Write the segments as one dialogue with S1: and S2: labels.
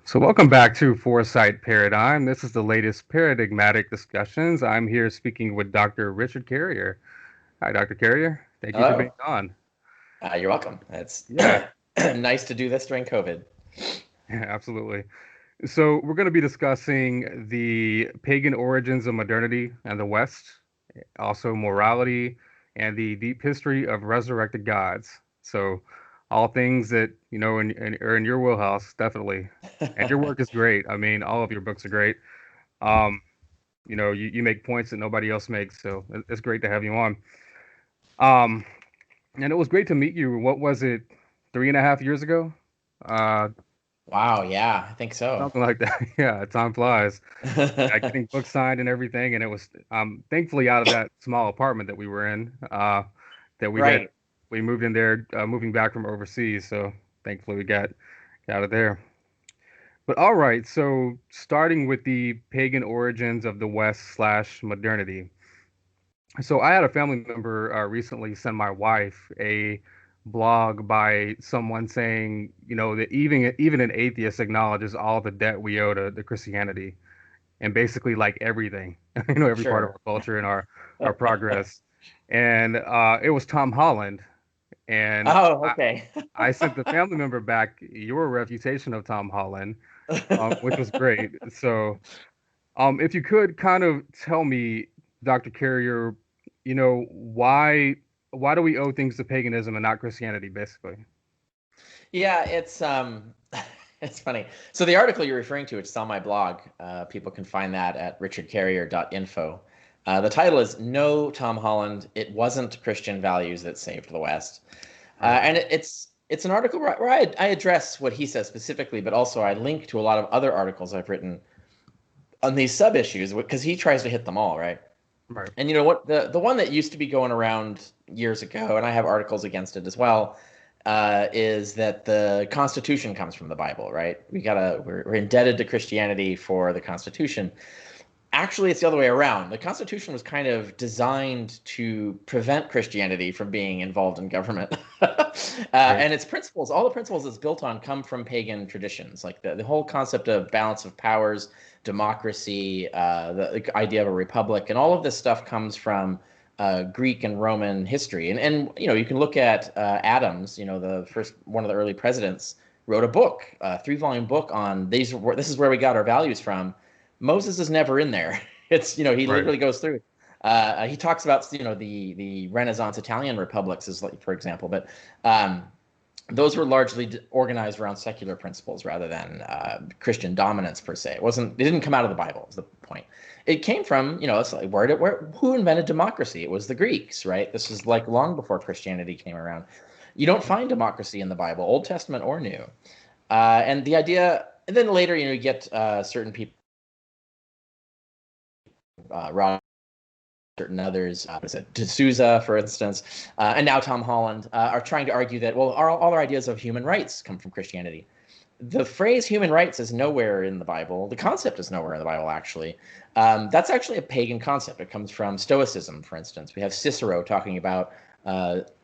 S1: So welcome back to Foresight Paradigm. This is the latest paradigmatic discussions. I'm here speaking with Dr. Richard Carrier. Hi, Dr. Carrier. Thank you for being
S2: Hello.
S1: on.
S2: You're welcome. It's
S1: Yeah,
S2: nice to do this during COVID.
S1: yeah, absolutely. So we're going to be discussing the pagan origins of modernity and the West, also morality, and the deep history of resurrected gods. So all things that, are in your wheelhouse, definitely. And your work is great. I mean, all of your books are great. Um, you make points that nobody else makes, so it's great to have you on. Um, and it was great to meet you. What was it, 3.5 years ago? Uh,
S2: Wow, yeah, I think so.
S1: Something like that. Yeah, time flies. Yeah, getting books signed and everything, and it was thankfully out of that small apartment that we were in, that
S2: Right.
S1: we moved in there, moving back from overseas. So thankfully we got out of there. But all right, so starting with the pagan origins of the West slash modernity. So I had a family member recently send my wife a blog by someone saying, that even an atheist acknowledges all the debt we owe to Christianity and basically like everything, every part of
S2: Sure.
S1: our culture and our progress. And it was Tom Holland, and
S2: Oh,
S1: I
S2: okay.
S1: I sent the family member back your refutation of Tom Holland, which was great. So if you could kind of tell me, Dr. Carrier, why do we owe things to paganism and not Christianity, basically?
S2: Yeah, it's it's funny. So the article you're referring to, it's on my blog. People can find that at richardcarrier.info. The title is "No, Tom Holland. It wasn't Christian values that saved the West,"
S1: Right.
S2: and it's an article where I address what he says specifically, but also I link to a lot of other articles I've written on these sub issues because he tries to hit them all, right?
S1: Right.
S2: And you know what? The one that used to be going around years ago, and I have articles against it as well, is that the Constitution comes from the Bible, right? We're indebted to Christianity for the Constitution. Actually, it's the other way around. The Constitution was kind of designed to prevent Christianity from being involved in government.
S1: Right.
S2: And its principles, all the principles it's built on, come from pagan traditions. Like the whole concept of balance of powers, democracy, the idea of a republic, and all of this stuff comes from Greek and Roman history. And you can look at Adams, the first one of the early presidents, wrote a book, a 3-volume book on these. This is where we got our values from. Moses is never in there. It's he
S1: Right.
S2: literally goes through. He talks about the Renaissance Italian republics as like for example, but those were largely organized around secular principles rather than Christian dominance per se. It didn't come out of the Bible. Is the point? It came from it's like who invented democracy? It was the Greeks, right? This is like long before Christianity came around. You don't find democracy in the Bible, Old Testament or New. And the idea, and then later, you get certain people Rod, certain others, was it D'Souza, for instance, and now Tom Holland, are trying to argue that, well, all our ideas of human rights come from Christianity. The phrase human rights is nowhere in the Bible. The concept is nowhere in the Bible, actually. That's actually a pagan concept. It comes from Stoicism, for instance. We have Cicero talking about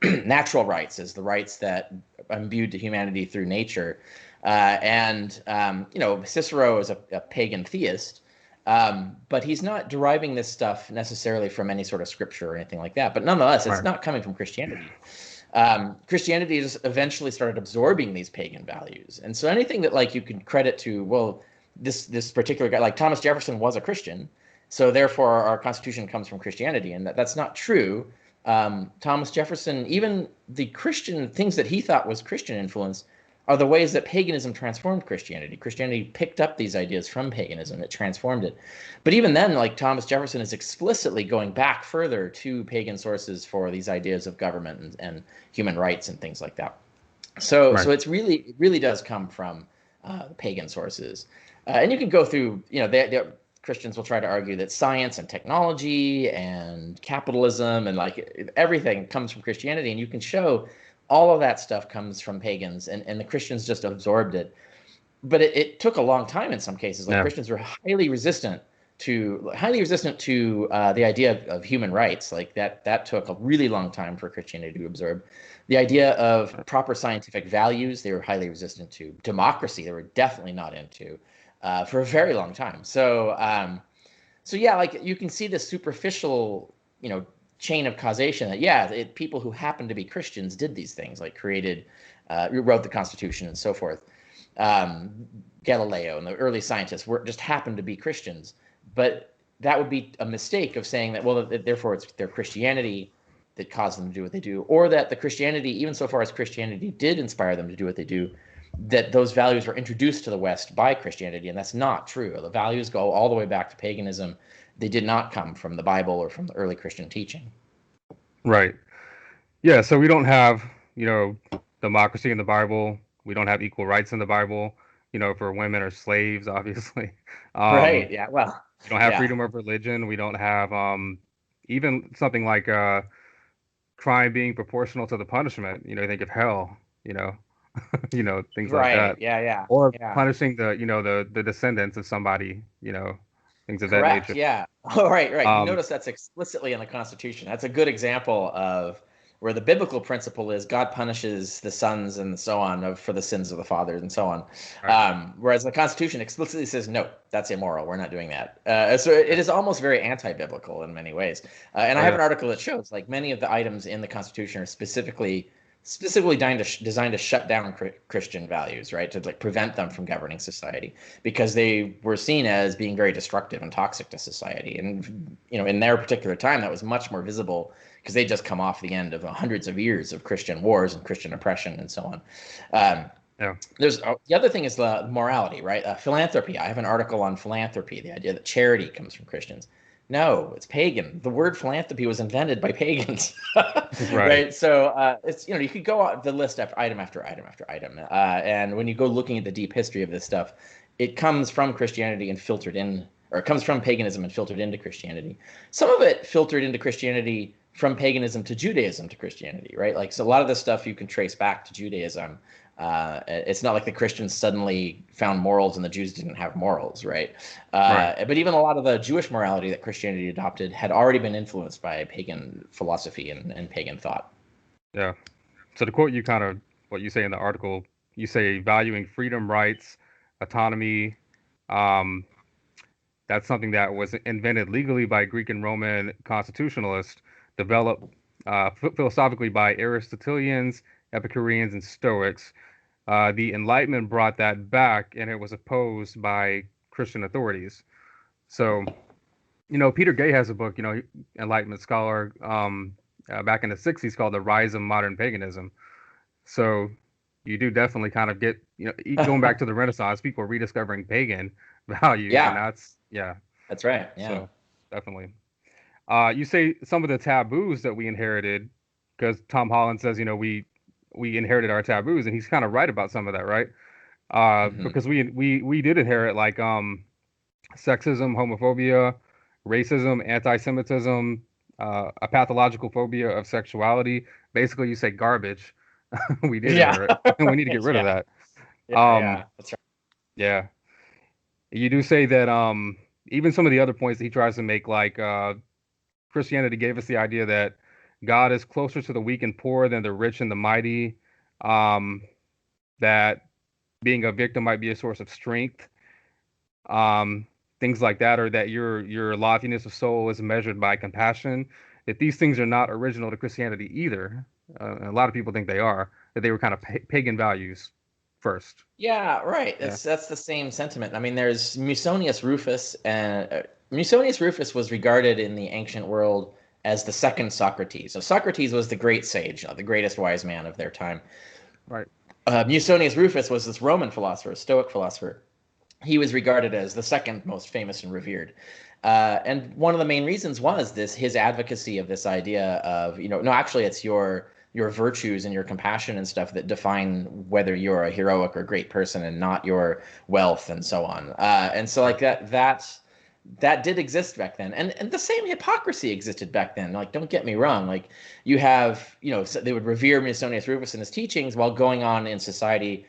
S2: natural rights as the rights that are imbued to humanity through nature. Cicero is a pagan theist, but he's not deriving this stuff necessarily from any sort of scripture or anything like that. But nonetheless, it's
S1: Right.
S2: not coming from Christianity. Christianity just eventually started absorbing these pagan values, and so anything that like you can credit to, well, this particular guy, like Thomas Jefferson, was a Christian, so therefore our Constitution comes from Christianity, and that's not true. Thomas Jefferson, even the Christian things that he thought was Christian influence, are the ways that paganism transformed Christianity. Christianity picked up these ideas from paganism, it transformed it. But even then, like Thomas Jefferson is explicitly going back further to pagan sources for these ideas of government and human rights and things like that. So
S1: Right.
S2: it really does come from pagan sources. And you can go through, Christians will try to argue that science and technology and capitalism and like everything comes from Christianity, and you can show all of that stuff comes from pagans, and the Christians just absorbed it. But it took a long time in some cases. Like
S1: Yeah.
S2: Christians were highly resistant to the idea of human rights. Like that took a really long time for Christianity to absorb. The idea of proper scientific values, they were highly resistant to. Democracy, they were definitely not into for a very long time. So yeah, like you can see the superficial, chain of causation that people who happen to be Christians did these things, like wrote the Constitution and so forth. Galileo and the early scientists just happened to be Christians, but that would be a mistake of saying that, well, therefore it's their Christianity that caused them to do what they do, or that the Christianity, even so far as Christianity did inspire them to do what they do, that those values were introduced to the West by Christianity, and that's not true. The values go all the way back to paganism. They did not come from the Bible or from the early Christian teaching.
S1: Right. Yeah, so we don't have, democracy in the Bible. We don't have equal rights in the Bible, for women or slaves, obviously.
S2: Right. Yeah. Well,
S1: we don't have
S2: yeah.
S1: freedom of religion. We don't have even something like crime being proportional to the punishment. Think of hell, things like
S2: Right.
S1: that.
S2: Yeah.
S1: Or
S2: Yeah.
S1: punishing the descendants of somebody, things of that
S2: Correct.
S1: nature.
S2: Yeah. Oh, right. You
S1: Um,
S2: notice that's explicitly in the Constitution. That's a good example of where the biblical principle is God punishes the sons and so on for the sins of the fathers and so on.
S1: right.
S2: Whereas the Constitution explicitly says, no, that's immoral. We're not doing that. So it is almost very anti-biblical in many ways. And
S1: Oh,
S2: I have
S1: yeah.
S2: an article that shows like many of the items in the Constitution are specifically designed to shut down Christian values, right? To like prevent them from governing society because they were seen as being very destructive and toxic to society. And, in their particular time, that was much more visible because they just come off the end of hundreds of years of Christian wars and Christian oppression and so on.
S1: Yeah.
S2: There's the other thing is the morality, right? Philanthropy. I have an article on philanthropy, the idea that charity comes from Christians. No, it's pagan. The word philanthropy was invented by pagans,
S1: Right.
S2: right? So it's you could go out the list after item after item after item, and when you go looking at the deep history of this stuff, it comes from Christianity and filtered in, or it comes from paganism and filtered into Christianity. Some of it filtered into Christianity from paganism to Judaism to Christianity, right? Like so, a lot of this stuff you can trace back to Judaism. It's not like the Christians suddenly found morals and the Jews didn't have morals, right?
S1: Right.
S2: But even a lot of the Jewish morality that Christianity adopted had already been influenced by pagan philosophy and pagan thought.
S1: Yeah. So to quote you kind of what you say in the article, you say valuing freedom, rights, autonomy, um, that's something that was invented legally by Greek and Roman constitutionalists, developed philosophically by Aristotelians, Epicureans, and Stoics. The Enlightenment brought that back, and it was opposed by Christian authorities. So, Peter Gay has a book, Enlightenment scholar, back in the 60s called The Rise of Modern Paganism. So you do definitely kind of get, going back to the Renaissance, people rediscovering pagan values, and
S2: Yeah,
S1: yeah.
S2: that's right. Yeah.
S1: So definitely. You say some of the taboos that we inherited, because Tom Holland says, we inherited our taboos, and he's kind of right about some of that, right?
S2: Hmm.
S1: Because we did inherit like sexism, homophobia, racism, anti-Semitism, a pathological phobia of sexuality. Basically, you say garbage. We did
S2: Yeah.
S1: inherit, and we need to get rid of
S2: Yeah.
S1: that.
S2: Yeah. That's right.
S1: Yeah, you do say that even some of the other points that he tries to make, like Christianity gave us the idea that God is closer to the weak and poor than the rich and the mighty. Um, that being a victim might be a source of strength. Um, things like that, or that your loftiness of soul is measured by compassion. That these things are not original to Christianity either. A lot of people think they are. That they were kind of pagan values first.
S2: Yeah, right.
S1: Yeah.
S2: That's the same sentiment. I mean, there's Musonius Rufus, and Musonius Rufus was regarded in the ancient world as the second Socrates. So Socrates was the great sage, the greatest wise man of their time.
S1: Right.
S2: Musonius Rufus was this Roman philosopher, Stoic philosopher. He was regarded as the second most famous and revered. And one of the main reasons was his advocacy of this idea of, no, actually it's your virtues and your compassion and stuff that define whether you're a heroic or great person and not your wealth and so on. And so like that did exist back then. And the same hypocrisy existed back then. Like, don't get me wrong. Like you have, so they would revere Musonius Rufus and his teachings while going on in society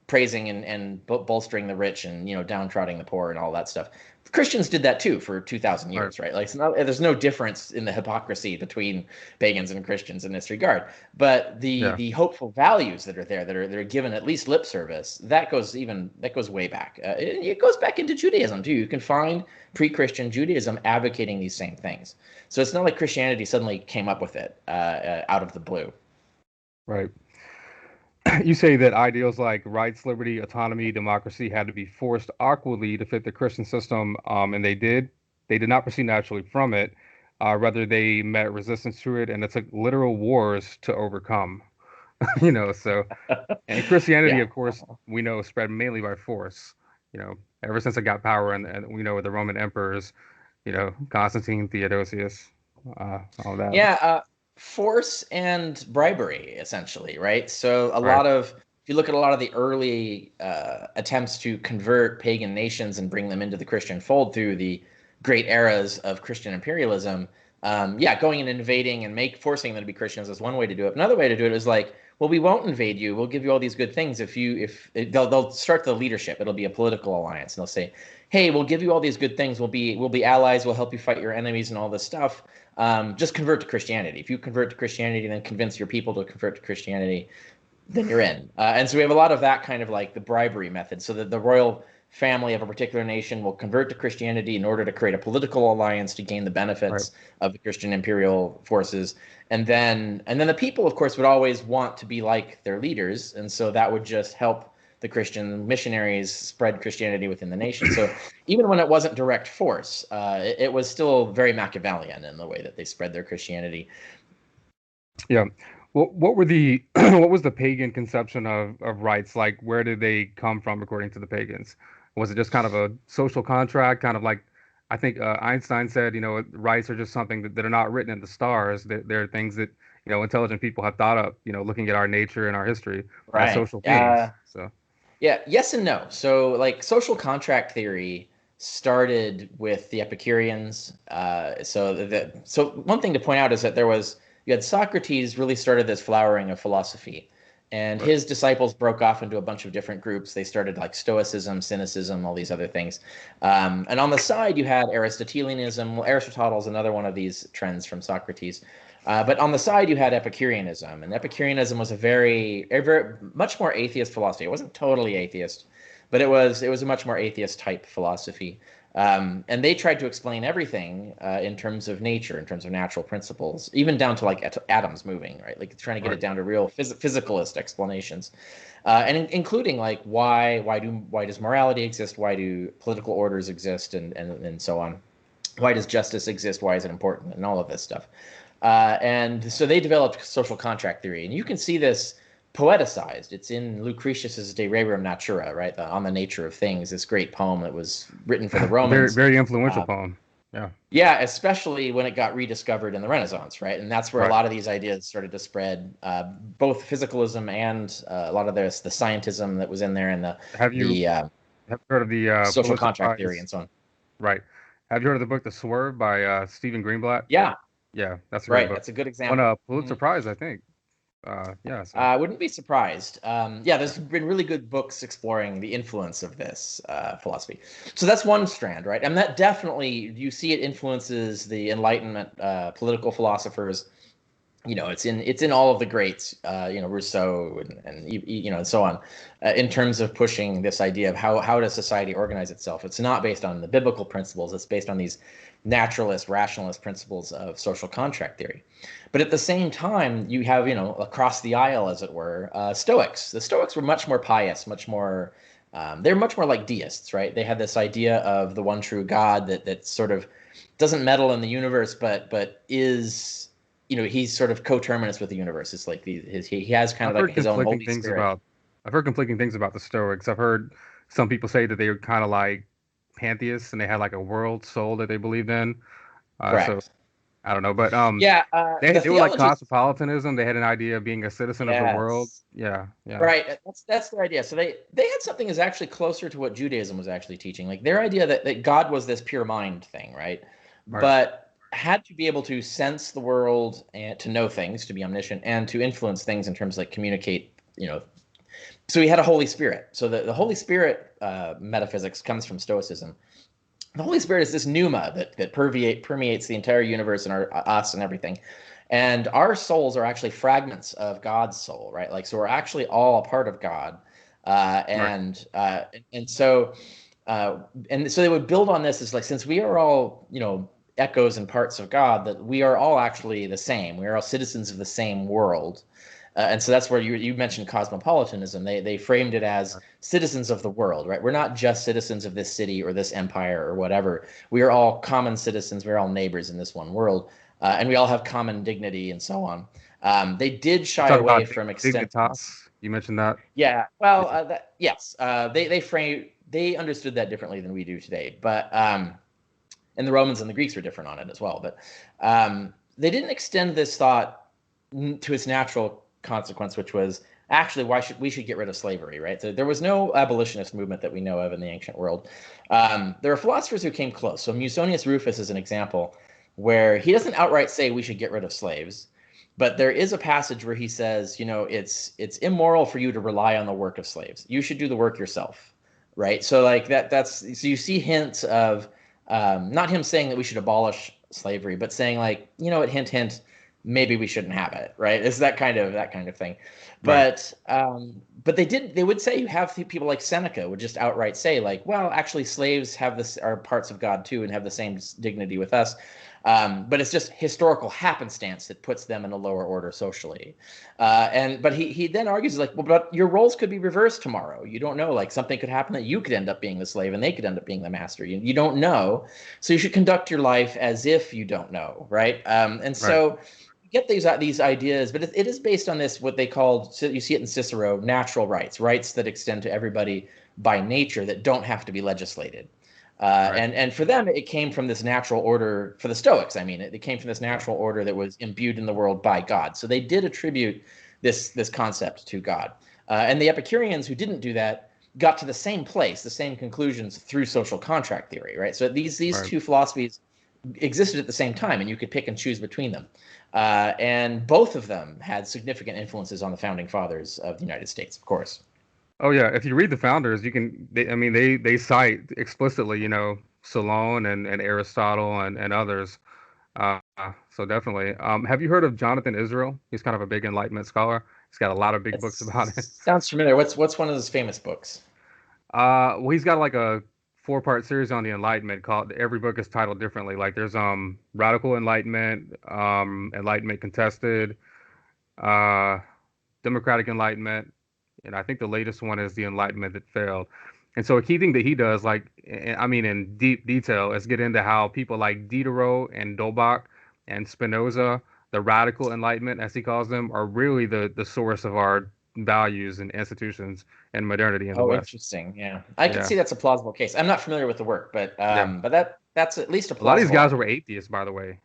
S2: praising and bolstering the rich and, downtrodden the poor and all that stuff. Christians did that too for 2,000
S1: Right.
S2: years, right? Like, there's no difference in the hypocrisy between pagans and Christians in this regard. But the
S1: Yeah.
S2: the hopeful values that are there, that are given at least lip service, that goes way back. It goes back into Judaism too. You can find pre-Christian Judaism advocating these same things. So it's not like Christianity suddenly came up with it out of the blue.
S1: Right. You say that ideals like rights, liberty, autonomy, democracy had to be forced awkwardly to fit the Christian system, and they did. They did not proceed naturally from it. Rather, they met resistance to it, and it took literal wars to overcome. So, and Christianity,
S2: Yeah.
S1: of course, we know spread mainly by force. Ever since it got power, and we know with the Roman emperors, Constantine, Theodosius, all that.
S2: Yeah, force and bribery, essentially, right? So
S1: Right,
S2: if you look at a lot of the early attempts to convert pagan nations and bring them into the Christian fold through the great eras of Christian imperialism, yeah, going and invading and forcing them to be Christians is one way to do it. Another way to do it is like, well, we won't invade you. We'll give you all these good things they'll start the leadership. It'll be a political alliance, and they'll say, hey, we'll give you all these good things. We'll be allies. We'll help you fight your enemies and all this stuff. Just convert to Christianity. If you convert to Christianity, then convince your people to convert to Christianity, then you're in. And so we have a lot of that kind of like the bribery method, so that the royal family of a particular nation will convert to Christianity in order to create a political alliance to gain the
S1: right,
S2: benefits of the Christian imperial forces. And then the people, of course, would always want to be like their leaders, and so that would just help the Christian missionaries spread Christianity within the nation. So even when it wasn't direct force, it was still very Machiavellian in the way that they spread their Christianity.
S1: yeah. What were the what was the pagan conception of rights like? Where did they come from according to the pagans? Was it just kind of a social contract, kind of like I think Einstein said, rights are just something that are not written in the stars. They're things that intelligent people have thought up, looking at our nature and our history as
S2: Right.
S1: social beings. So
S2: Yeah, yes and no. So, like, social contract theory started with the Epicureans. So one thing to point out is that you had Socrates really started this flowering of philosophy, and
S1: right,
S2: his disciples broke off into a bunch of different groups. They started like Stoicism, Cynicism, all these other things. And on the side, you had Aristotelianism. Well, Aristotle is another one of these trends from Socrates. But on the side, you had Epicureanism, and Epicureanism was a very much more atheist philosophy. It wasn't totally atheist, but it was a much more atheist type philosophy. And they tried to explain everything in terms of nature, in terms of natural principles, even down to like atoms moving, right? Like trying to get
S1: right,
S2: it down to real physicalist explanations, including like why does morality exist? Why do political orders exist, and so on? Why does justice exist? Why is it important? And all of this stuff. And so they developed social contract theory, and you can see this poeticized. It's in Lucretius's De Rerum Natura, right? On the nature of things, this great poem that was written for the
S1: very
S2: Romans.
S1: very influential
S2: Uh,
S1: poem. Yeah,
S2: yeah, especially when it got rediscovered in the Renaissance, right? And that's where a
S1: right.
S2: lot of these ideas started to spread, both physicalism and a lot of the scientism that was in there, and the
S1: Have you
S2: the uh,
S1: have you heard of the
S2: social
S1: Pulitzer
S2: contract theory
S1: Prize?
S2: and so on.
S1: Right. Have you heard of the book The Swerve by Stephen Greenblatt?
S2: Yeah,
S1: Yeah, that's a great
S2: right.
S1: book.
S2: That's a good
S1: Won
S2: example.
S1: a Pulitzer
S2: Mhm.
S1: Prize, I think. Yeah, so
S2: I wouldn't be surprised. Yeah,
S1: yeah,
S2: there's been really good books exploring the influence of this philosophy. So that's one strand, right? And that definitely, you see it influences the Enlightenment political philosophers. It's in all of the greats, Rousseau and so on, in terms of pushing this idea of how does society organize itself. It's not based on the biblical principles. It's based on these naturalist, rationalist principles of social contract theory. But at the same time, you have, across the aisle, as it were, Stoics. The Stoics were much more pious, much more. They're much more like deists, right? They had this idea of the one true God that sort of doesn't meddle in the universe, but is, he's sort of coterminous with the universe. It's like he has kind
S1: I've
S2: of like
S1: heard
S2: his own
S1: conflicting
S2: Holy
S1: things
S2: Spirit.
S1: about I've heard conflicting things about the Stoics. I've heard some people say that they were kind of like pantheists and they had like a world soul that they believed in. So
S2: Correct.
S1: I don't know, but
S2: Yeah.
S1: they
S2: The
S1: they were like
S2: theology.
S1: cosmopolitanism. They had an idea of being a citizen of the world.
S2: Yes.
S1: Yeah, yeah,
S2: Right. That's their idea. So they had something that's actually closer to what Judaism was actually teaching. Like their idea that God was this pure mind thing, right?
S1: right,
S2: But had to be able to sense the world and to know things, to be omniscient, and to influence things in terms of like communicate, So he had a Holy Spirit. So the Holy Spirit metaphysics comes from Stoicism. The Holy Spirit is this pneuma that permeates the entire universe and us and everything. And our souls are actually fragments of God's soul, right? Like, so we're actually all a part of God. Uh,
S1: Right.
S2: and uh, and so uh, and so they would build on this as like, since we are all, echoes and parts of God, that we are all actually the same. We are all citizens of the same world. And so that's where you mentioned cosmopolitanism. They framed it as citizens of the world, right? We're not just citizens of this city or this empire or whatever. We are all common citizens. We're all neighbors in this one world, and we all have common dignity and so on. They did
S1: You
S2: shy
S1: talk
S2: away
S1: about
S2: from extending.
S1: dignitas. You mentioned that.
S2: Yeah, well,
S1: Yeah.
S2: yes, they understood that differently than we do today, but and the Romans and the Greeks were different on it as well. But they didn't extend this thought to its natural consequence, which was actually why should we should get rid of slavery, right? So there was no abolitionist movement that we know of in the ancient world. There are philosophers who came close. So Musonius Rufus is an example where he doesn't outright say we should get rid of slaves, but there is a passage where he says, it's immoral for you to rely on the work of slaves. You should do the work yourself, right? So like that's so you see hints of not him saying that we should abolish slavery, but saying like, hint, hint, maybe we shouldn't have it, right? It's that kind of thing.
S1: Right.
S2: But they would say, you have people like Seneca would just outright say like, well, actually slaves are parts of God too and have the same dignity with us. But it's just historical happenstance that puts them in a lower order socially. But he then argues like, well, but your roles could be reversed tomorrow. You don't know, like something could happen that you could end up being the slave and they could end up being the master. You don't know, so you should conduct your life as if you don't know, right? And
S1: Right.
S2: so you get these ideas, but it is based on this what they called, so you see it in Cicero, natural rights that extend to everybody by nature that don't have to be legislated.
S1: Right.
S2: And for them, it came from this natural order. For the Stoics, I mean, it came from this
S1: Yeah.
S2: natural order that was imbued in the world by God. So they did attribute this concept to God. And the Epicureans who didn't do that got to the same place, the same conclusions through social contract theory, right? So these
S1: Right.
S2: two philosophies existed at the same time, and you could pick and choose between them. And both of them had significant influences on the founding fathers of the United States, of course.
S1: Oh yeah. If you read the founders, you can. I mean, they cite explicitly, Solon and Aristotle and others. Uh, so definitely. Have you heard of Jonathan Israel? He's kind of a big Enlightenment scholar. He's got a lot of big
S2: It
S1: books about it.
S2: sounds familiar. What's one of his famous books?
S1: Well, he's got like a four-part series on the Enlightenment called. Every book is titled differently. Like there's Radical Enlightenment, Enlightenment Contested, uh, Democratic Enlightenment, and I think the latest one is the Enlightenment that failed. And so a key thing that he does, like I mean, in deep detail, is get into how people like Diderot and Dolbach and Spinoza, the radical Enlightenment, as he calls them, are really the source of our values and institutions and modernity in the
S2: Oh,
S1: West.
S2: interesting. Yeah, I could
S1: Yeah,
S2: see that's a plausible case. I'm not familiar with the work, but
S1: yeah.
S2: that's at least a
S1: A lot of these
S2: plausible
S1: guys were
S2: argument.
S1: atheists, by the way.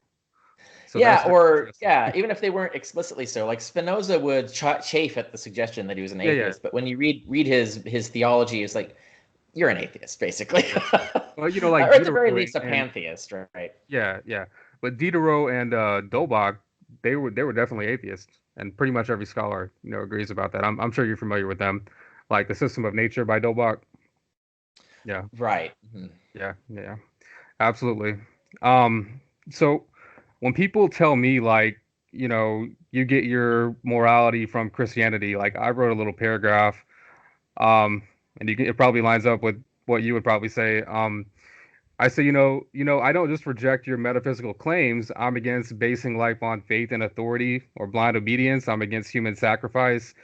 S1: So
S2: Yeah,
S1: that's
S2: or
S1: interesting.
S2: yeah, even if they weren't explicitly so, like Spinoza would chafe at the suggestion that he was an
S1: Yeah, yeah,
S2: atheist, but when you read his theology, it's like you're an atheist, basically,
S1: yeah. Well,
S2: or
S1: like
S2: at the very
S1: Diderot
S2: least a
S1: and
S2: pantheist, right?
S1: yeah, yeah. But Diderot and Dolbach, they were definitely atheists, and pretty much every scholar, agrees about that. I'm sure you're familiar with them, like The System of Nature by Dolbach. Yeah,
S2: Right. Mhm.
S1: yeah, yeah, absolutely. Um, so when people tell me like, you get your morality from Christianity, like I wrote a little paragraph, um, and it probably lines up with what you would probably say. I say, I don't just reject your metaphysical claims. I'm against basing life on faith and authority or blind obedience. I'm against human sacrifice,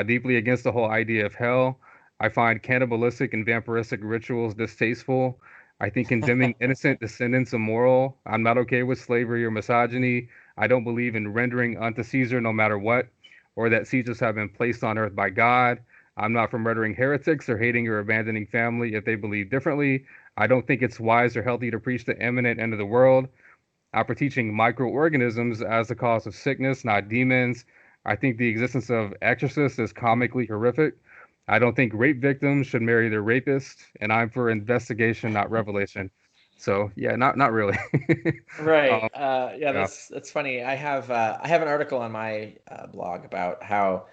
S1: deeply against the whole idea of hell. I find cannibalistic and vampiristic rituals distasteful. I think condemning innocent descendants immoral. I'm not okay with slavery or misogyny. I don't believe in rendering unto Caesar no matter what, or that Caesars have been placed on earth by God. I'm not for murdering heretics or hating or abandoning family if they believe differently. I don't think it's wise or healthy to preach the imminent end of the world. For teaching microorganisms as the cause of sickness, not demons. I think the existence of exorcists is comically horrific. I don't think rape victims should marry their rapist, and I'm for investigation, not revelation. So yeah, not really.
S2: Right.
S1: um,
S2: Yeah,
S1: yeah,
S2: that's funny. I have an article on my blog about how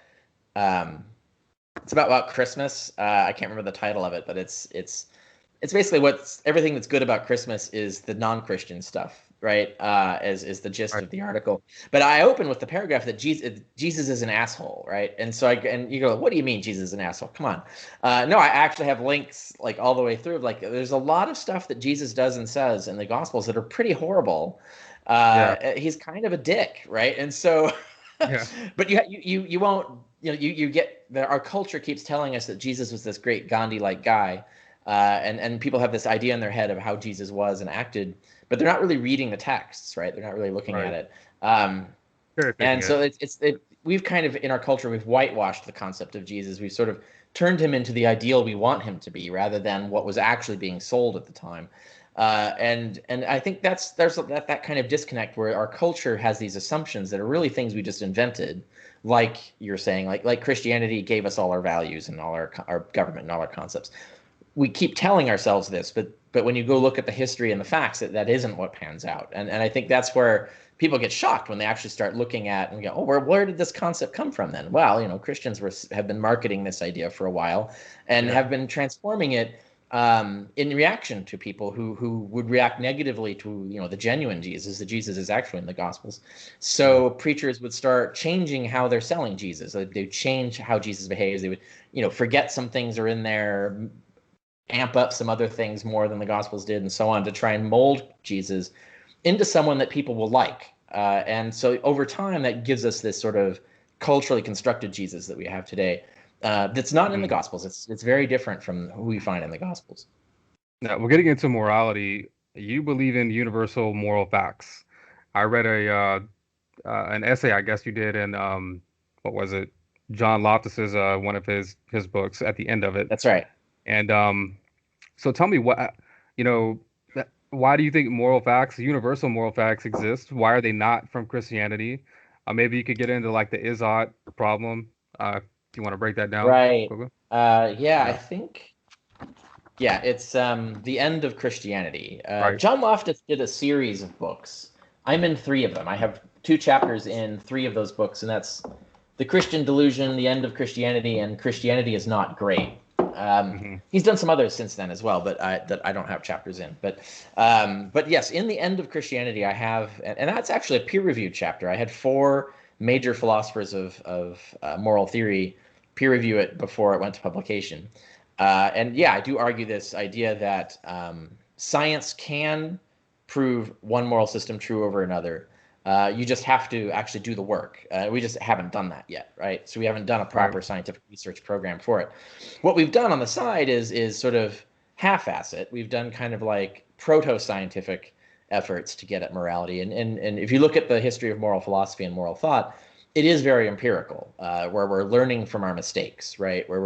S2: It's about Christmas. I can't remember the title of it, but it's basically what's everything that's good about Christmas is the non-Christian stuff, right? Is the gist
S1: Right.
S2: of the article. But I open with the paragraph that Jesus is an asshole, right? And so and you go, what do you mean Jesus is an asshole? Come on. No, I actually have links like all the way through. Like there's a lot of stuff that Jesus does and says in the Gospels that are pretty horrible.
S1: Yeah.
S2: He's kind of a dick, right? And so,
S1: Yeah.
S2: but you won't. You get our culture keeps telling us that Jesus was this great Gandhi-like guy, and people have this idea in their head of how Jesus was and acted, but they're not really reading the texts, right? They're not really looking at
S1: Right.
S2: it.
S1: Cherry picking
S2: And
S1: it.
S2: so we've kind of in our culture we've whitewashed the concept of Jesus. We've sort of turned him into the ideal we want him to be, rather than what was actually being sold at the time. And I think there's that kind of disconnect where our culture has these assumptions that are really things we just invented, like you're saying, like Christianity gave us all our values and all our government and all our concepts. We keep telling ourselves this, but when you go look at the history and the facts, that isn't what pans out. And I think that's where people get shocked when they actually start looking at and go, oh, where did this concept come from then? Well, Christians have been marketing this idea for a while and
S1: Yeah.
S2: have been transforming it in reaction to people who would react negatively to the genuine Jesus, the Jesus is actually in the Gospels.
S1: Yeah.
S2: So preachers would start changing how they're selling Jesus. They'd change how Jesus behaves. They would forget some things are in there, amp up some other things more than the Gospels did, and so on, to try and mold Jesus into someone that people will like. And so over time, that gives us this sort of culturally constructed Jesus that we have today. That's not in the
S1: Mhm.
S2: Gospels. It's very different from who we find in the Gospels.
S1: Now we're getting into morality. You believe in universal moral facts. I read an essay, I guess you did, in what was it? John Loftus's one of his books at the end of it.
S2: That's right.
S1: And so tell me what you know why do you think moral facts, universal moral facts exist? Why are they not from Christianity? Maybe you could get into like the is-ought problem. Do you want to break that down
S2: Right.
S1: quickly?
S2: Yeah, I
S1: Yeah.
S2: think. Yeah, it's the end of Christianity.
S1: Right.
S2: John Loftus did a series of books. I'm in three of them. I have two chapters in three of those books, and that's The Christian Delusion, The End of Christianity, and Christianity is Not Great.
S1: Hmm.
S2: He's done some others since then as well, but that I don't have chapters in. But yes, in The End of Christianity, I have, and that's actually a peer-reviewed chapter. I had four major philosophers of moral theory peer review it before it went to publication. And yeah, I do argue this idea that science can prove one moral system true over another. You just have to actually do the work. We just haven't done that yet, right? So we haven't done a
S1: Right.
S2: proper scientific research program for it. What we've done on the side is sort of half-ass it. We've done kind of like proto-scientific efforts to get at morality. And if you look at the history of moral philosophy and moral thought, it is very empirical, where we're learning from our mistakes, right? Where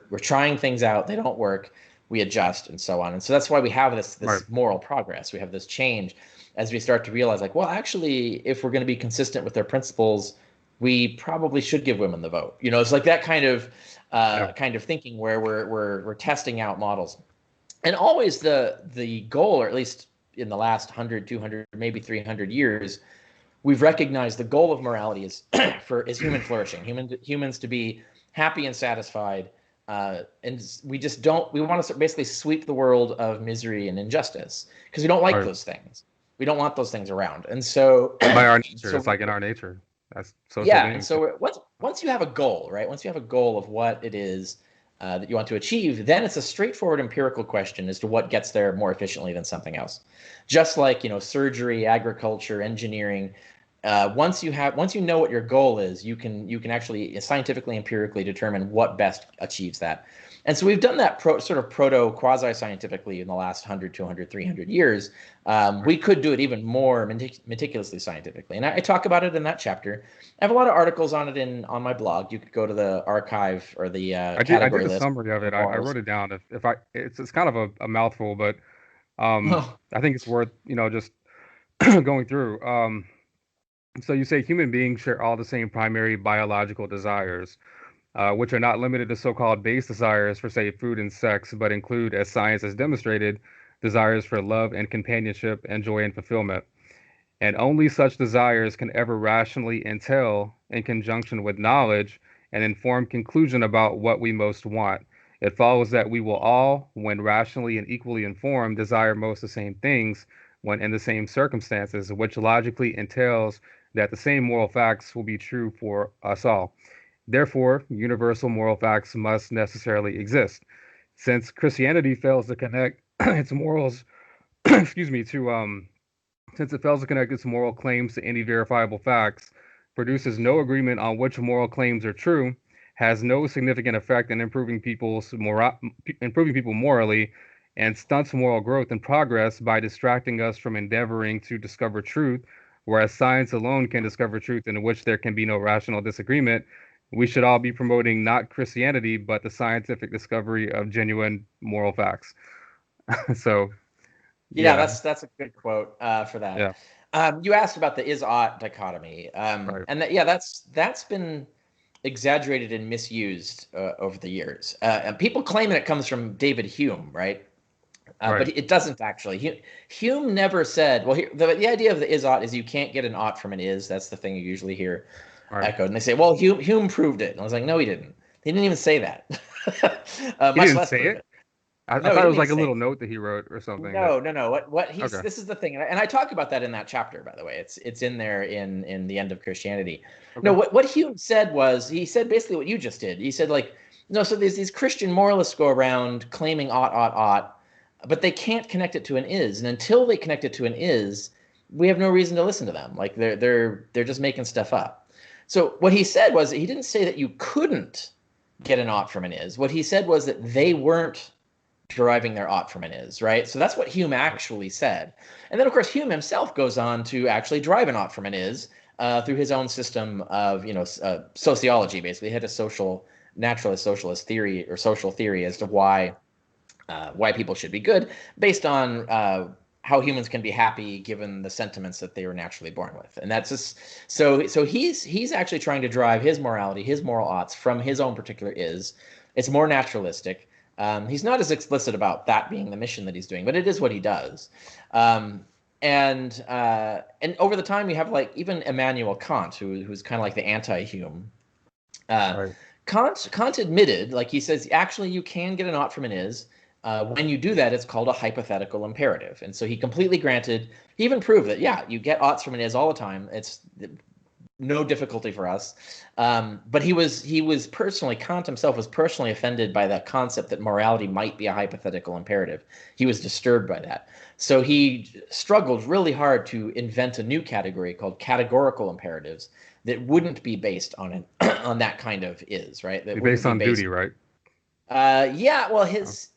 S2: we're trying things out, they don't work, we adjust, and so on. And so that's why we have
S1: Right.
S2: this moral progress. We have this change as we start to realize, like, well, actually, if we're going to be consistent with their principles, we probably should give women the vote. It's like that
S1: Yeah.
S2: kind of thinking where we're testing out models, and always the goal, or at least in the last 100, 200, maybe 300 years, we've recognized the goal of morality is human flourishing, humans to be happy and satisfied, and we just don't. We want to basically sweep the world of misery and injustice because we don't like
S1: Right.
S2: those things. We don't want those things around, and so
S1: By our nature, it's
S2: so
S1: like in our nature. That's social
S2: yeah, and
S1: beings.
S2: so once you have a goal, right? Once you have a goal of what it is that you want to achieve, then it's a straightforward empirical question as to what gets there more efficiently than something else. Just like surgery, agriculture, engineering. Once you know what your goal is, you can actually scientifically, empirically determine what best achieves that. And so we've done that sort of proto quasi scientifically in the last 100, 200, 300 years.
S1: Right.
S2: We could do it even more meticulously scientifically, and I talk about it in that chapter. I have a lot of articles on it on my blog. You could go to the archive or the
S1: I did
S2: category
S1: a
S2: list
S1: summary of
S2: for
S1: it. I
S2: morals.
S1: wrote it down. If I it's kind of a mouthful, but
S2: Oh,
S1: I think it's worth, just going through. So you say human beings share all the same primary biological desires, which are not limited to so-called base desires for, say, food and sex, but include, as science has demonstrated, desires for love and companionship and joy and fulfillment. And only such desires can ever rationally entail, in conjunction with knowledge, an informed conclusion about what we most want. It follows that we will all, when rationally and equally informed, desire most the same things when in the same circumstances, which logically entails that the same moral facts will be true for us all. Therefore, universal moral facts must necessarily exist. Since Christianity fails to connect its morals, excuse me, to since it fails to connect its moral claims to any verifiable facts, produces no agreement on which moral claims are true, has no significant effect in improving people morally, and stunts moral growth and progress by distracting us from endeavoring to discover truth, whereas science alone can discover truth in which there can be no rational disagreement. We should all be promoting not Christianity, but the scientific discovery of genuine moral facts. So,
S2: Yeah,
S1: yeah,
S2: that's a good quote for that.
S1: yeah,
S2: You asked about the is-ought dichotomy,
S1: right,
S2: and that, yeah, that's been exaggerated and misused over the years. And people claim it comes from David Hume, right?
S1: right,
S2: But it doesn't actually. Hume never said. Well, the idea of the is-ought is you can't get an ought from an is. That's the thing you usually hear
S1: right.
S2: echoed. And they say, well, Hume proved it. And I was like, no, he didn't. He didn't even say that.
S1: He
S2: Much
S1: didn't
S2: less
S1: say
S2: prove
S1: it.
S2: it.
S1: I
S2: No, he
S1: thought it
S2: didn't
S1: was
S2: even
S1: like a
S2: say
S1: little
S2: it.
S1: note that he wrote or something that.
S2: No. What he's
S1: Okay,
S2: this is the thing, and I talk about that in that chapter, by the way. It's in there in the end of Christianity. No,
S1: okay,
S2: what Hume said was he said basically what you just did. He said like, no, so there's these Christian moralists go around claiming ought, but they can't connect it to an is, and until they connect it to an is, we have no reason to listen to them. Like they're just making stuff up. So what he said was he didn't say that you couldn't get an ought from an is. What he said was that they weren't deriving their ought from an is, right? So that's what Hume actually said. And then, of course, Hume himself goes on to actually derive an ought from an is through his own system of, sociology, basically. He had a naturalist socialist theory or social theory as to why people should be good based on how humans can be happy given the sentiments that they were naturally born with. And that's just so he's actually trying to drive his morality, his moral oughts from his own particular is. It's more naturalistic. He's not as explicit about that being the mission that he's doing, but it is what he does. And over the time, you have like even Immanuel Kant, who's kind of like the anti-Hume. Uh,
S1: right,
S2: Kant admitted, like he says, actually you can get an ought from an is. When you do that, it's called a hypothetical imperative. And so he completely granted, he even proved that, yeah, you get oughts from an is all the time. It's no difficulty for us. But Kant himself was personally offended by the concept that morality might be a hypothetical imperative. He was disturbed by that. So he struggled really hard to invent a new category called categorical imperatives that wouldn't be based on on that kind of is, right? That wouldn't
S1: based
S2: be
S1: on
S2: based.
S1: duty, right?
S2: Yeah, well,
S1: Oh,
S2: his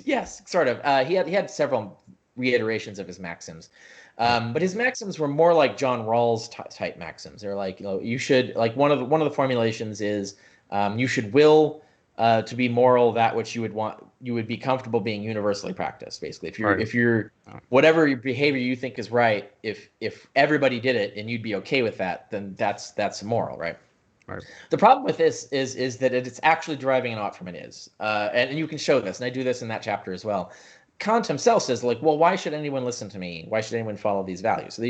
S2: yes, sort of. He had several reiterations of his maxims,
S1: right,
S2: but his maxims were more like John Rawls type maxims. They're like, you should like one of the formulations is you should will to be moral that which you would be comfortable being universally practiced. Basically,
S1: right,
S2: if you're
S1: oh,
S2: whatever your behavior you think is right, if everybody did it and you'd be okay with that, then that's moral, right?
S1: right,
S2: The problem with this is that it's actually deriving an ought from an is, and you can show this, and I do this in that chapter as well. Kant himself says, like, well, why should anyone listen to me? Why should anyone follow these values? So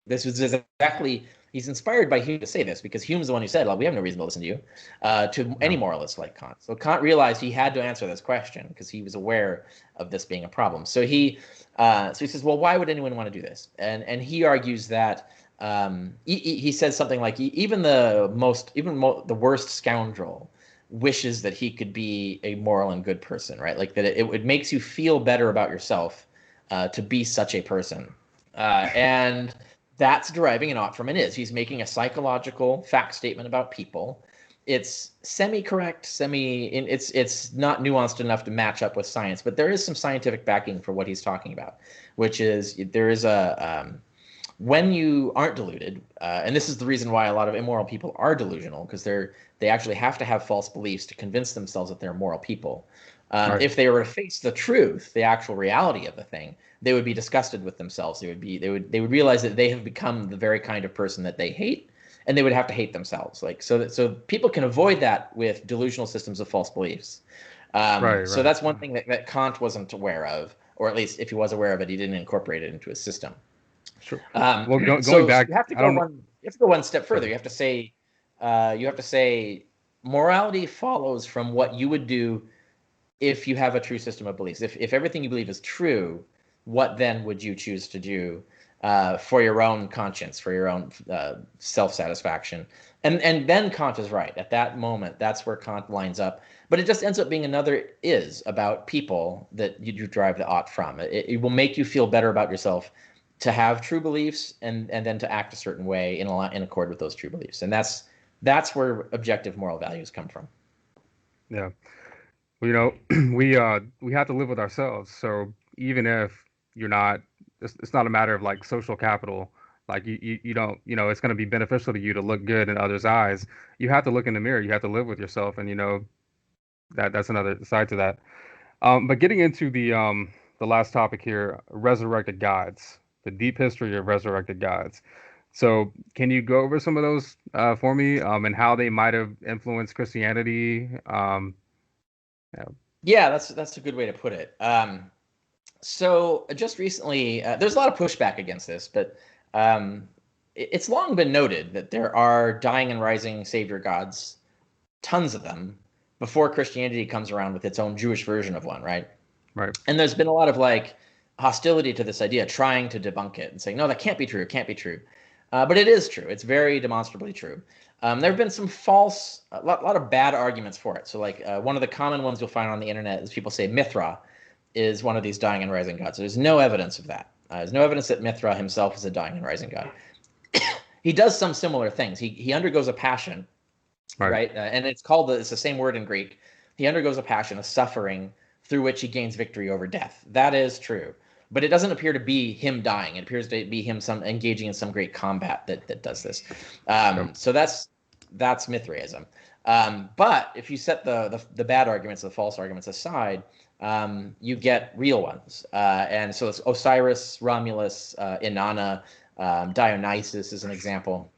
S2: this was exactly he's inspired by Hume to say this because Hume's the one who said, well, we have no reason to listen to you, to
S1: yeah,
S2: any moralist like Kant. So Kant realized he had to answer this question because he was aware of this being a problem. So he says, well, why would anyone want to do this? And he argues that he says something like even the worst scoundrel wishes that he could be a moral and good person, right? Like that it makes you feel better about yourself to be such a person, and that's deriving an ought from an is. He's making a psychological fact statement about people. It's semi-correct, it's not nuanced enough to match up with science, but there is some scientific backing for what he's talking about, which is there is a when you aren't deluded, and this is the reason why a lot of immoral people are delusional, because they actually have to have false beliefs to convince themselves that they're moral people.
S1: right,
S2: If they were to face the truth, the actual reality of the thing, they would be disgusted with themselves. They would realize that they have become the very kind of person that they hate, and they would have to hate themselves. Like so people can avoid that with delusional systems of false beliefs.
S1: right,
S2: So
S1: right.
S2: that's one thing that Kant wasn't aware of, or at least if he was aware of it, he didn't incorporate it into his system.
S1: Sure.
S2: Um,
S1: Well, going
S2: so
S1: back,
S2: you have to
S1: I
S2: go
S1: don't know.
S2: one. You have to go one step further.
S1: Sorry.
S2: You have to say morality follows from what you would do if you have a true system of beliefs. If everything you believe is true, what then would you choose to do for your own conscience, for your own self-satisfaction? And then Kant is right. At that moment, that's where Kant lines up. But it just ends up being another is about people that you drive the ought from. It will make you feel better about yourself to have true beliefs and then to act a certain way in accord with those true beliefs. And that's where objective moral values come from.
S1: Yeah. Well, we have to live with ourselves. So even if you're not, it's not a matter of like social capital. Like you don't, it's going to be beneficial to you to look good in others' eyes. You have to look in the mirror. You have to live with yourself, and that's another side to that. But getting into the last topic here, resurrected gods, the deep history of resurrected gods. So can you go over some of those for me, and how they might have influenced Christianity? Yeah.
S2: Yeah, that's a good way to put it. So just recently, there's a lot of pushback against this, but it's long been noted that there are dying and rising savior gods, tons of them, before Christianity comes around with its own Jewish version of one, right?
S1: Right.
S2: And there's been a lot of like hostility to this idea, trying to debunk it and saying, no, that can't be true. It can't be true. But it is true. It's very demonstrably true. There have been some a lot of bad arguments for it. So like one of the common ones you'll find on the internet is people say Mithra is one of these dying and rising gods. There's no evidence of that. There's no evidence that Mithra himself is a dying and rising god. He does some similar things. He undergoes a passion, right? And it's the same word in Greek. He undergoes a passion, a suffering through which he gains victory over death. That is true. But it doesn't appear to be him dying. It appears to be him engaging in some great combat that does this. So that's Mithraism. But if you set the bad arguments, the false arguments aside, you get real ones. And so it's Osiris, Romulus, Inanna, Dionysus is an example.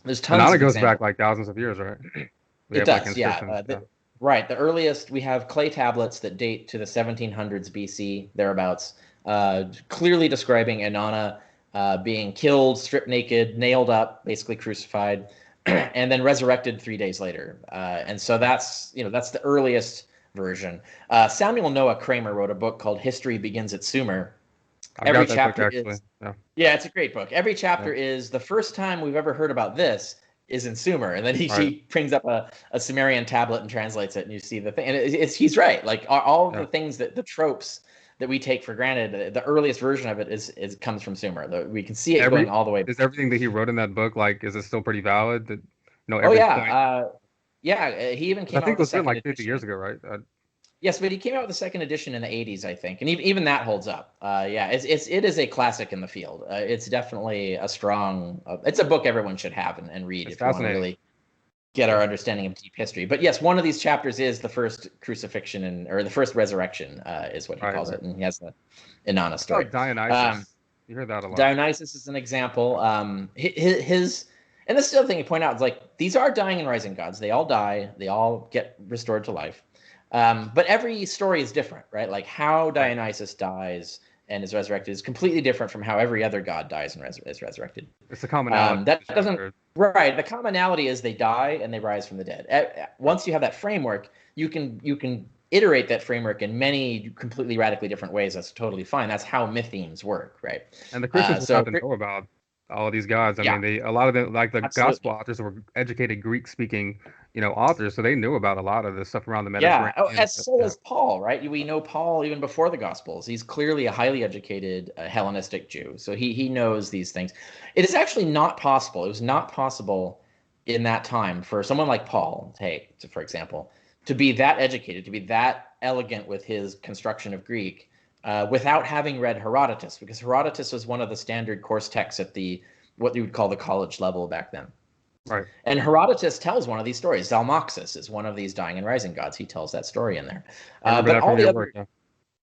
S2: There's tons
S1: Inanna
S2: of
S1: goes
S2: examples.
S1: back like thousands of years, right?
S2: It does, yeah. Right. The earliest, we have clay tablets that date to the 1700s BC, thereabouts, clearly describing Inanna being killed, stripped naked, nailed up, basically crucified, and then resurrected 3 days later. And so that's the earliest version. Samuel Noah Kramer wrote a book called History Begins at Sumer. Every chapter is yeah, it's a great book. Every chapter is the first time we've ever heard about this is in Sumer, and then he brings up a Sumerian tablet and translates it, and you see the thing. And he's right. Like all the things the tropes that we take for granted, the earliest version of it is comes from Sumer. We can see it going all the way.
S1: Is everything that he wrote in that book is it still pretty valid? That
S2: every point? Yeah. He even came out.
S1: I think it
S2: was
S1: written like 50 years ago, right?
S2: Yes, but he came out with the second edition in the 80s, I think, and even that holds up. It is a classic in the field. It's definitely a strong. It's a book everyone should have and read if you want to really get our understanding of deep history. But yes, one of these chapters is the first crucifixion or the first resurrection is what he calls it, and he has the Inanna story.
S1: Oh, Dionysus. You heard that a lot.
S2: Dionysus is an example. His and this is the other thing you point out is like these are dying and rising gods. They all die. They all get restored to life. But every story is different, right? Like how Dionysus dies and is resurrected is completely different from how every other god dies and is resurrected.
S1: It's a commonality.
S2: That doesn't right. The commonality is they die and they rise from the dead. Once you have that framework, you can iterate that framework in many completely radically different ways. That's totally fine. That's how mythemes work, right?
S1: And the Christians have to know about all of these gods. I mean, a lot of them, like the gospel authors, were educated Greek-speaking, authors, so they knew about a lot of this stuff around the Mediterranean.
S2: Yeah, so is Paul, right? We know Paul even before the Gospels. He's clearly a highly educated Hellenistic Jew, so he knows these things. It is actually not possible. It was not possible in that time for someone like Paul, for example, to be that educated, to be that elegant with his construction of Greek, without having read Herodotus, because Herodotus was one of the standard course texts at what you would call the college level back then.
S1: Right.
S2: And Herodotus tells one of these stories. Zalmoxis is one of these dying and rising gods. He tells that story in there. But all the other,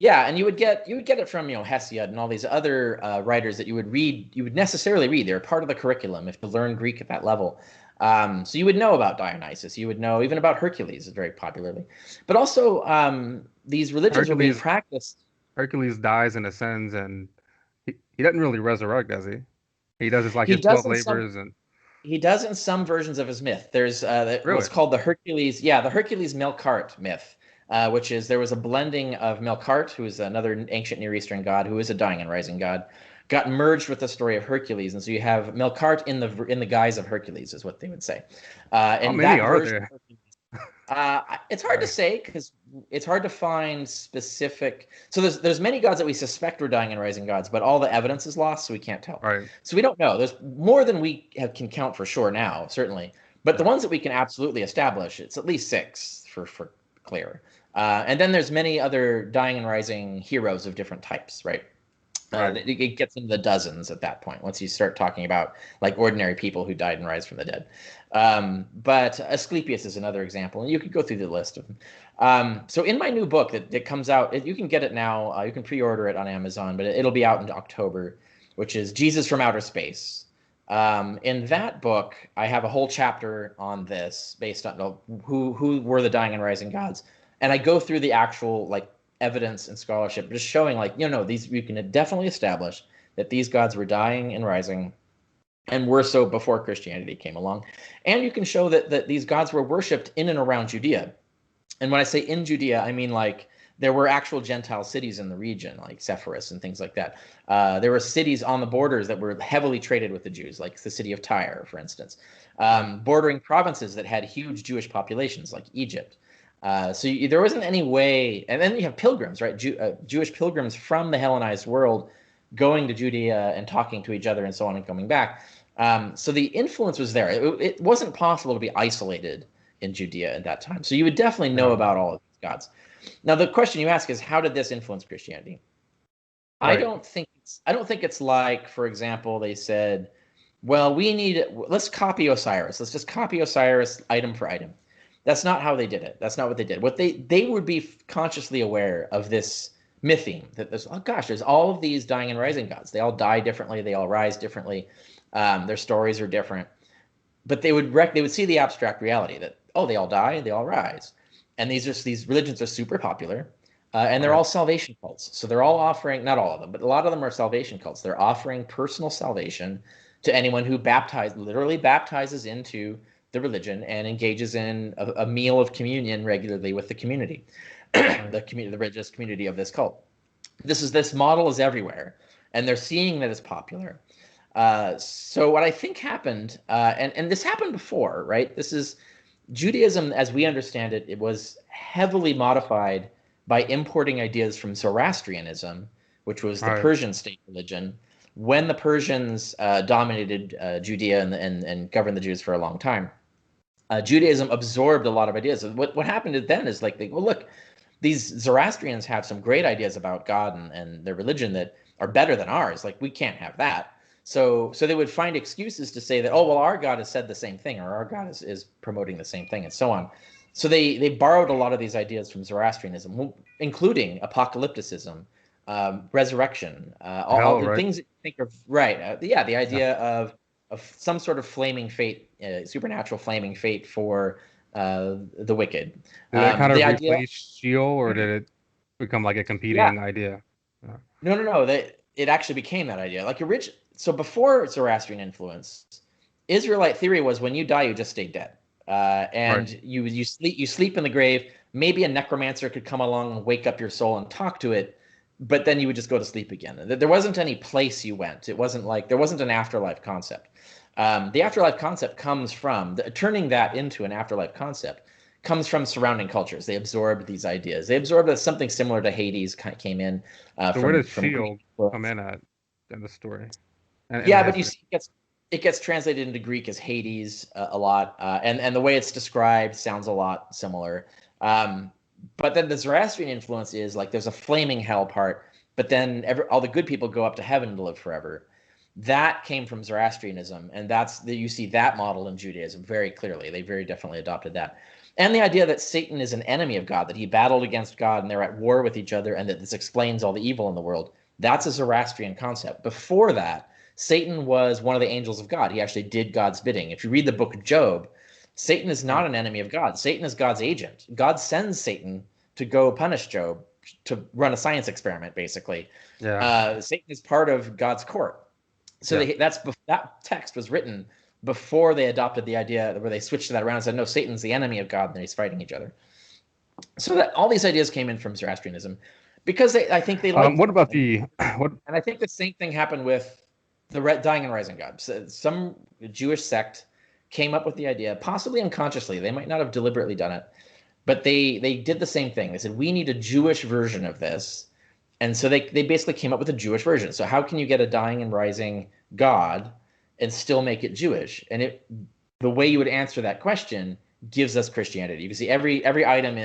S2: and you would get it from Hesiod and all these other writers that you would read. You would necessarily read. They're part of the curriculum if you learn Greek at that level. So you would know about Dionysus. You would know even about Hercules very popularly. But also these religions were being practiced.
S1: Hercules dies and ascends, and he doesn't really resurrect, does he? He does his 12 labors and.
S2: He does in some versions of his myth. There's what's
S1: Really?
S2: called the Hercules, the Hercules Melkart myth, which is there was a blending of Melkart, who is another ancient Near Eastern god, who is a dying and rising god, got merged with the story of Hercules, and so you have Melkart in the guise of Hercules, is what they would say.
S1: How
S2: And
S1: many
S2: that
S1: are
S2: version
S1: there?
S2: of Hercules, it's hard to
S1: Sorry.
S2: say because it's hard to find specific. So there's many gods that we suspect were dying and rising gods, but all the evidence is lost, so we can't tell.
S1: Right.
S2: So we don't know. There's more than we can count for sure now, certainly. But the
S1: Yeah.
S2: ones that we can absolutely establish, it's at least six for clear. And then there's many other dying and rising heroes of different types, right?
S1: Right.
S2: It gets into the dozens at that point once you start talking about like ordinary people who died and rise from the dead. But Asclepius is another example, and you could go through the list of them. So in my new book that comes out, you can get it now. You can pre-order it on Amazon, but it'll be out in October, which is Jesus from Outer Space. In that book, I have a whole chapter on this based on who were the dying and rising gods, and I go through the actual like evidence and scholarship, just showing like these we can definitely establish that these gods were dying and rising, and were so before Christianity came along, and you can show that these gods were worshipped in and around Judea. And when I say in Judea, I mean like there were actual Gentile cities in the region, like Sepphoris and things like that. There were cities on the borders that were heavily traded with the Jews, like the city of Tyre, for instance.
S1: Right.
S2: Bordering provinces that had huge Jewish populations, like Egypt. There wasn't any way, and then you have pilgrims, right? Jewish pilgrims from the Hellenized world going to Judea and talking to each other and so on and coming back. So the influence was there. It wasn't possible to be isolated in Judea at that time. So you would definitely know
S1: Yeah.
S2: about all of these gods. Now the question you ask is, how did this influence Christianity?
S1: Right.
S2: I don't think it's like, for example, they said, well, let's copy Osiris. Let's just copy Osiris item for item. That's not how they did it. That's not what they did. What they would be consciously aware of this mytheme that there's, oh gosh, there's all of these dying and rising gods. They all die differently. They all rise differently. Their stories are different. But they would see the abstract reality that, oh, they all die, they all rise, and these religions are super popular, and they're
S1: Right.
S2: all salvation cults. So they're all offering, not all of them, but a lot of them are salvation cults. They're offering personal salvation to anyone who literally baptizes into the religion and engages in a meal of communion regularly with the community,
S1: Right.
S2: the religious community of this cult. This model is everywhere, and they're seeing that it's popular. So what I think happened, and this happened before, right? This is Judaism, as we understand it. It was heavily modified by importing ideas from Zoroastrianism, which was the
S1: Right.
S2: Persian state religion, when the Persians dominated Judea and governed the Jews for a long time. Judaism absorbed a lot of ideas. What happened then is like, well, look, these Zoroastrians have some great ideas about God and their religion that are better than ours. Like we can't have that. So they would find excuses to say that, oh well, our God has said the same thing, or our God is promoting the same thing, and so on. So they borrowed a lot of these ideas from Zoroastrianism, including apocalypticism, resurrection, all
S1: Hell,
S2: the
S1: right.
S2: things that you think of, right? The
S1: Yeah.
S2: idea of some sort of flaming fate, supernatural flaming fate for the wicked.
S1: Did it kind
S2: The
S1: of
S2: idea,
S1: replace Sheol, or did it become like a
S2: yeah,
S1: competing idea? Yeah.
S2: no. It actually became that idea. So before Zoroastrian influence, Israelite theory was when you die, you just stay dead,
S1: Right.
S2: and you sleep in the grave. Maybe a necromancer could come along and wake up your soul and talk to it, but then you would just go to sleep again. There wasn't any place you went. It wasn't like there wasn't an afterlife concept. The afterlife concept comes from turning that into an afterlife concept comes from surrounding cultures. They absorbed these ideas. They absorbed that something similar to Hades came in
S1: So where does
S2: from Greek
S1: Shield come
S2: worlds.
S1: in at in the story and in the
S2: Yeah, but you
S1: history?
S2: see, it gets translated into Greek as Hades a lot, and the way it's described sounds a lot similar. Um, but then the Zoroastrian influence is like there's a flaming hell part, but then all the good people go up to heaven to live forever. That came from Zoroastrianism, and you see that model in Judaism very clearly. They very definitely adopted that. And the idea that Satan is an enemy of God, that he battled against God and they're at war with each other, and that this explains all the evil in the world. That's a Zoroastrian concept. Before that, Satan was one of the angels of God. He actually did God's bidding. If you read the book of Job, Satan is not
S1: Right.
S2: an enemy of God. Satan is God's agent. God sends Satan to go punish Job, to run a science experiment, basically.
S1: Yeah.
S2: Satan is part of God's court. So
S1: Yeah.
S2: that text was written before they adopted the idea where they switched that around and said, no, Satan's the enemy of God and he's fighting each other. So that all these ideas came in from Zoroastrianism because I think they liked
S1: What about
S2: them.
S1: the what?
S2: And I think the same thing happened with the dying and rising God. So some Jewish sect came up with the idea, possibly unconsciously. They might not have deliberately done it, but they did the same thing. They said, we need a Jewish version of this. And so they basically came up with a Jewish version. So how can you get a dying and rising God and still make it Jewish? And the way you would answer that question gives us Christianity. You can see every item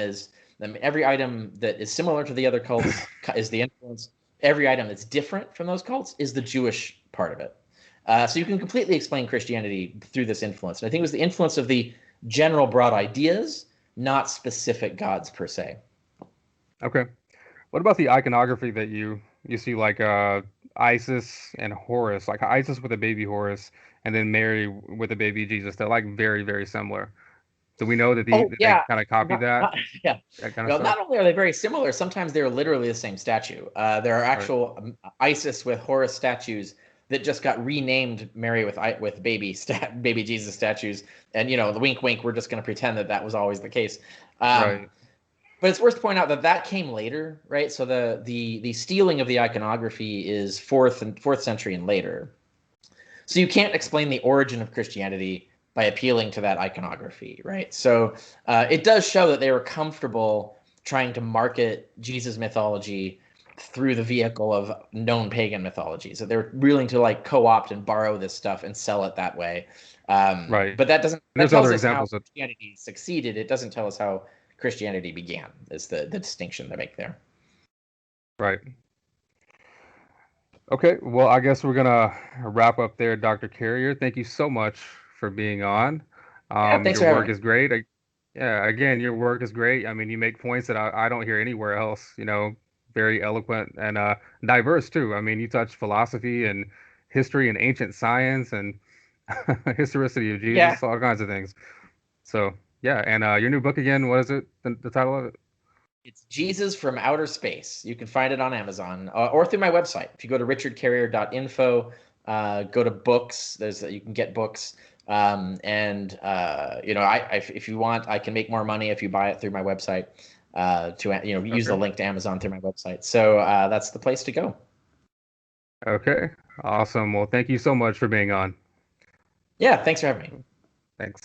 S2: that is similar to the other cults is the influence. Every item that's different from those cults is the Jewish part of it. So you can completely explain Christianity through this influence. And I think it was the influence of the general broad ideas, not specific gods per se.
S1: Okay. What about the iconography that you see, like Isis and Horus, like Isis with a baby Horus, and then Mary with a baby Jesus? They're like very, very similar. Do we know that
S2: Oh
S1: that they
S2: yeah,
S1: kind of copy
S2: yeah.
S1: that kind of
S2: Well,
S1: stuff?
S2: not only are they very similar, sometimes they're literally the same statue. There are
S1: Right.
S2: actual Isis with Horus statues that just got renamed Mary with baby Jesus statues, and the wink wink. We're just going to pretend that was always the case.
S1: Right.
S2: But it's worth to point out that came later, right? So the stealing of the iconography is fourth century and later. So you can't explain the origin of Christianity by appealing to that iconography, right? So it does show that they were comfortable trying to market Jesus mythology through the vehicle of known pagan mythology. So they're willing to like co-opt and borrow this stuff and sell it that way.
S1: Right.
S2: But
S1: And
S2: that
S1: there's
S2: tells
S1: other
S2: us how
S1: examples of
S2: Christianity succeeded. It doesn't tell us how Christianity began. Is the distinction they make there.
S1: right. Okay. Well, I guess we're gonna wrap up there, Dr. Carrier. Thank you so much for being on.
S2: Yeah, thanks
S1: Your
S2: for having
S1: work
S2: me.
S1: is great. Yeah, again, your work is great. I mean, you make points that I don't hear anywhere else, very eloquent and diverse too. I mean, you touch philosophy and history and ancient science and historicity of
S2: Yeah,
S1: Jesus, all kinds of things. So, yeah, and your new book again, what is it? The title of it?
S2: it's Jesus from Outer Space. You can find it on Amazon or through my website. If you go to richardcarrier.info, go to books. You can get books. And if you want, I can make more money if you buy it through my website. To use the
S1: Okay.
S2: link to Amazon through my website. So that's the place to go.
S1: Okay. Awesome. Well, thank you so much for being on.
S2: Yeah, thanks for having me.
S1: Thanks.